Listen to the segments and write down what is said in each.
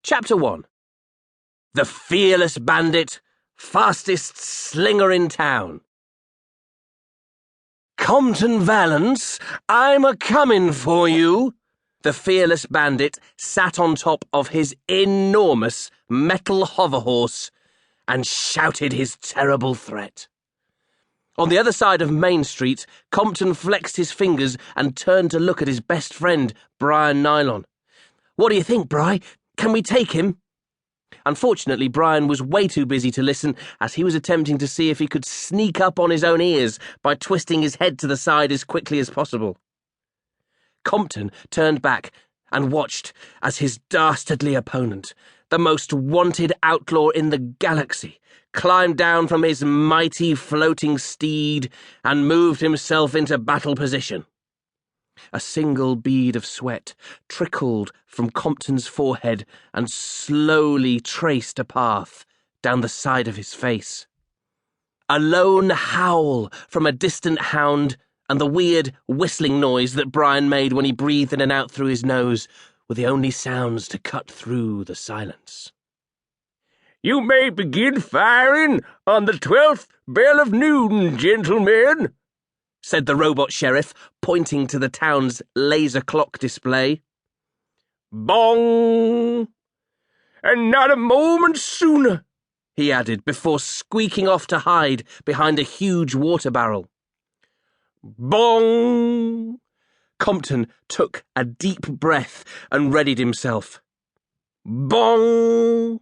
Chapter 1. The Fearless Bandit, Fastest Slinger in Town. Compton, Valance, I'm a-comin' for you. The Fearless Bandit sat on top of his enormous metal hoverhorse and shouted his terrible threat. On the other side of Main Street, Compton flexed his fingers and turned to look at his best friend, Bryan Nylon. "What do you think, Bri? Can we take him?" Unfortunately, Bryan was way too busy to listen, as he was attempting to see if he could sneak up on his own ears by twisting his head to the side as quickly as possible. Compton turned back and watched as his dastardly opponent, the most wanted outlaw in the galaxy, climbed down from his mighty floating steed and moved himself into battle position. A single bead of sweat trickled from Compton's forehead and slowly traced a path down the side of his face. A lone howl from a distant hound and the weird whistling noise that Bryan made when he breathed in and out through his nose were the only sounds to cut through the silence. "You may begin firing on the 12th bell of noon, gentlemen," said the robot sheriff, pointing to the town's laser clock display. "Bong! And not a moment sooner," he added before squeaking off to hide behind a huge water barrel. Bong! Compton took a deep breath and readied himself. Bong!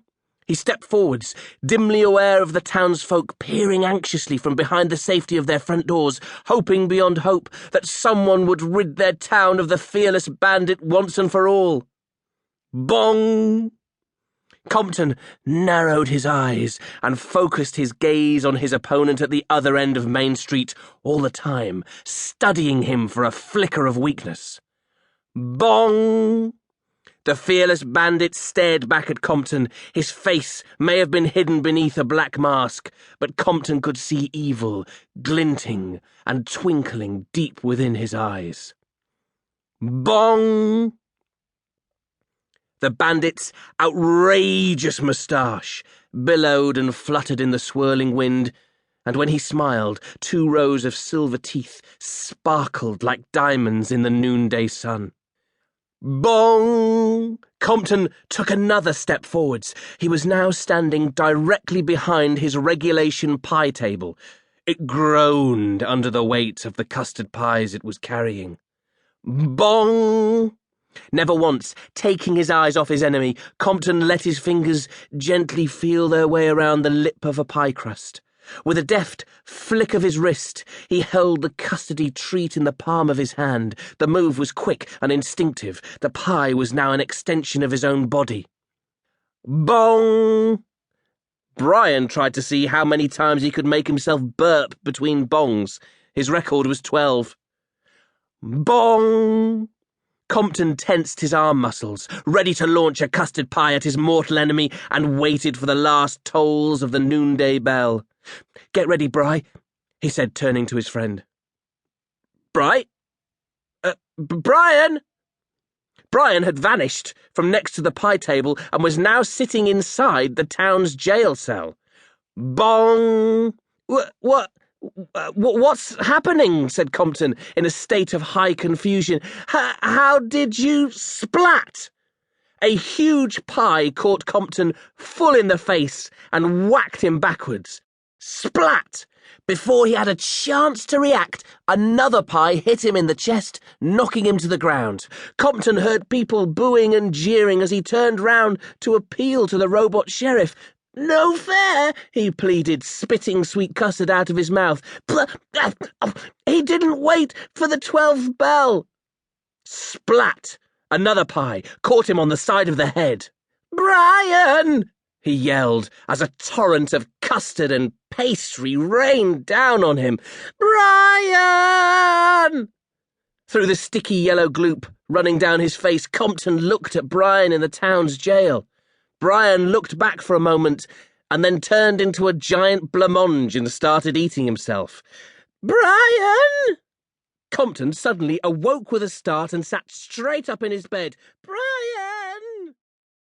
He stepped forwards, dimly aware of the townsfolk peering anxiously from behind the safety of their front doors, hoping beyond hope that someone would rid their town of the Fearless Bandit once and for all. Bong! Compton narrowed his eyes and focused his gaze on his opponent at the other end of Main Street, all the time studying him for a flicker of weakness. Bong! The Fearless Bandit stared back at Compton. His face may have been hidden beneath a black mask, but Compton could see evil glinting and twinkling deep within his eyes. Bong! The bandit's outrageous moustache billowed and fluttered in the swirling wind, and when he smiled, 2 rows of silver teeth sparkled like diamonds in the noonday sun. Bong! Compton took another step forwards. He was now standing directly behind his regulation pie table. It groaned under the weight of the custard pies it was carrying. Bong! Never once taking his eyes off his enemy, Compton let his fingers gently feel their way around the lip of a pie crust. With a deft flick of his wrist, he held the custardy treat in the palm of his hand. The move was quick and instinctive. The pie was now an extension of his own body. Bong! Bryan tried to see how many times he could make himself burp between bongs. His record was 12. Bong! Compton tensed his arm muscles, ready to launch a custard pie at his mortal enemy, and waited for the last tolls of the noonday bell. "Get ready, Bri," he said, turning to his friend. "Bri? Bryan?" Bryan had vanished from next to the pie table and was now sitting inside the town's jail cell. Bong! What's happening?" said Compton, in a state of high confusion. How did you splat?" A huge pie caught Compton full in the face and whacked him backwards. Splat! Before he had a chance to react, another pie hit him in the chest, knocking him to the ground. Compton heard people booing and jeering as he turned round to appeal to the robot sheriff. "No fair," he pleaded, spitting sweet custard out of his mouth. "He didn't wait for the 12th bell." Splat! Another pie caught him on the side of the head. "Bryan!" he yelled as a torrent of custard and pastry rained down on him. "Bryan!" Through the sticky yellow gloop running down his face, Compton looked at Bryan in the town's jail. Bryan looked back for a moment and then turned into a giant blancmange and started eating himself. "Bryan!" Compton suddenly awoke with a start and sat straight up in his bed. "Bryan!"